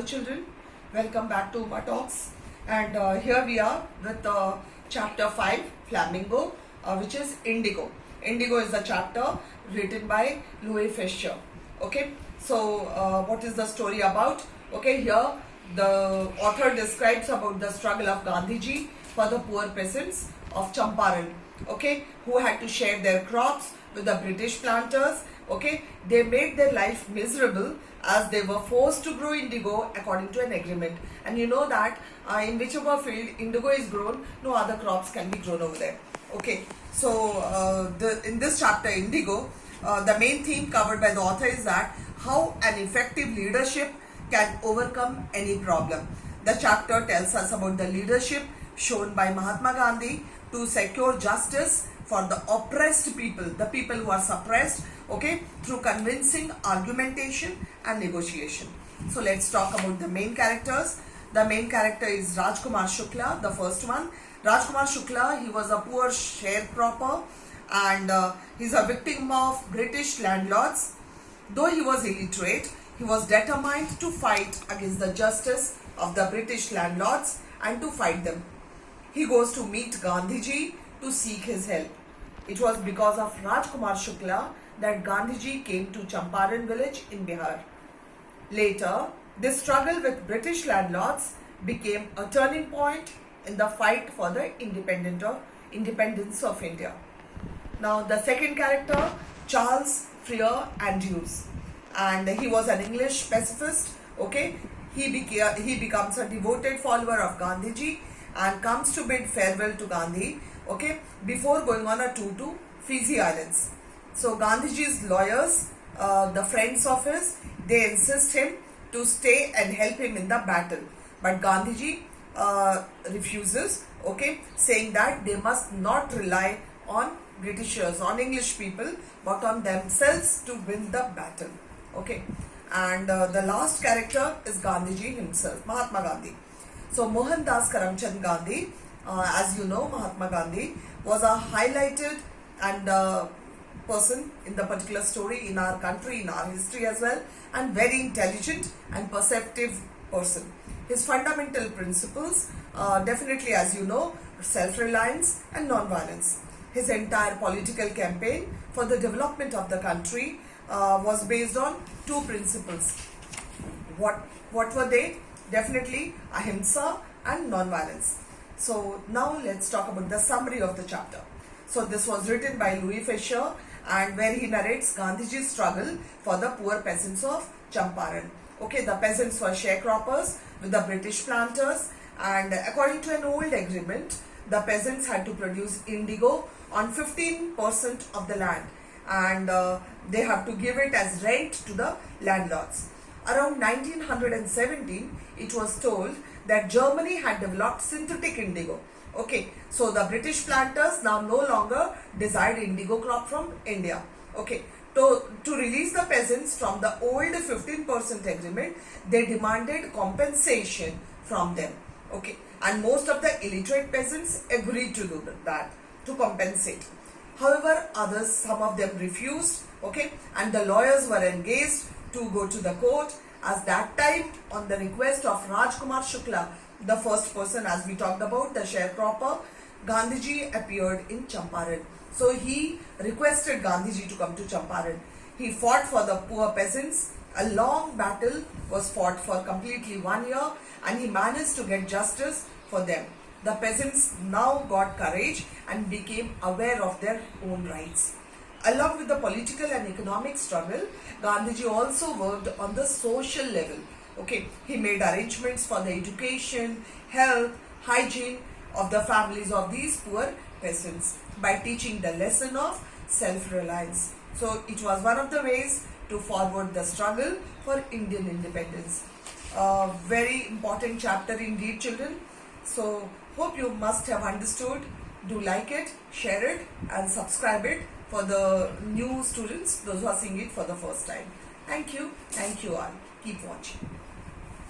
children, welcome back to Uma Talks, and here we are with chapter 5 Flamingo, which is Indigo. Indigo is the chapter written by Louis Fischer. Okay, so what is the story about? Okay, here the author describes about the struggle of Gandhiji for the poor peasants of Champaran, okay, who had to share their crops with the British planters. Okay, they made their life miserable as they were forced to grow indigo according to an agreement. And you know that in whichever field indigo is grown, no other crops can be grown over there. Okay, so in this chapter, Indigo, the main theme covered by the author is that how an effective leadership can overcome any problem. The chapter tells us about the leadership shown by Mahatma Gandhi to secure justice for the oppressed people, the people who are suppressed, okay, through convincing argumentation and negotiation. So let's talk about the main characters. The main character is Rajkumar Shukla, the first one. Rajkumar Shukla, he was a poor sharecropper and he's a victim of British landlords. Though he was illiterate, he was determined to fight against the justice of the British landlords and to fight them. He goes to meet Gandhiji to seek his help. It was because of Rajkumar Shukla that Gandhiji came to Champaran village in Bihar. Later, this struggle with British landlords became a turning point in the fight for the independence of India. Now, the second character, Charles Freer Andrews, and he was an English pacifist. Okay, he becomes a devoted follower of Gandhiji and comes to bid farewell to Gandhi, okay, before going on a tour to Fiji Islands. So Gandhiji's lawyers, the friends of his, they insist him to stay and help him in the battle. But Gandhiji refuses, okay, saying that they must not rely on Britishers, on English people, but on themselves to win the battle. Okay, and the last character is Gandhiji himself, Mahatma Gandhi. So Mohandas Karamchand Gandhi, as you know, Mahatma Gandhi was a highlighted and person in the particular story in our country, in our history as well, and very intelligent and perceptive person. His fundamental principles, definitely as you know, self-reliance and non-violence. His entire political campaign for the development of the country was based on two principles. What were they? Definitely ahimsa and non-violence. So now let's talk about the summary of the chapter. So this was written by Louis Fischer, and where he narrates Gandhiji's struggle for the poor peasants of Champaran. Okay, the peasants were sharecroppers with the British planters, and according to an old agreement, the peasants had to produce indigo on 15% of the land, and they have to give it as rent to the landlords. Around 1917, it was told that Germany had developed synthetic indigo. Okay, so the British planters now no longer desired indigo crop from India. Okay, to release the peasants from the old 15% agreement, they demanded compensation from them. Okay, and most of the illiterate peasants agreed to do that, to compensate. However, others, some of them refused. Okay, and the lawyers were engaged to go to the court. As that time, on the request of Rajkumar Shukla, the first person, as we talked about, the sharecropper, Gandhiji appeared in Champaran. So he requested Gandhiji to come to Champaran. He fought for the poor peasants. A long battle was fought for completely 1 year, and he managed to get justice for them. The peasants now got courage and became aware of their own rights. Along with the political and economic struggle, Gandhiji also worked on the social level. Okay, he made arrangements for the education, health, hygiene of the families of these poor peasants by teaching the lesson of self-reliance. So it was one of the ways to forward the struggle for Indian independence. Very important chapter indeed, children. So hope you must have understood. Do like it, share it and subscribe it for the new students, those who are seeing it for the first time. Thank you all. Keep watching.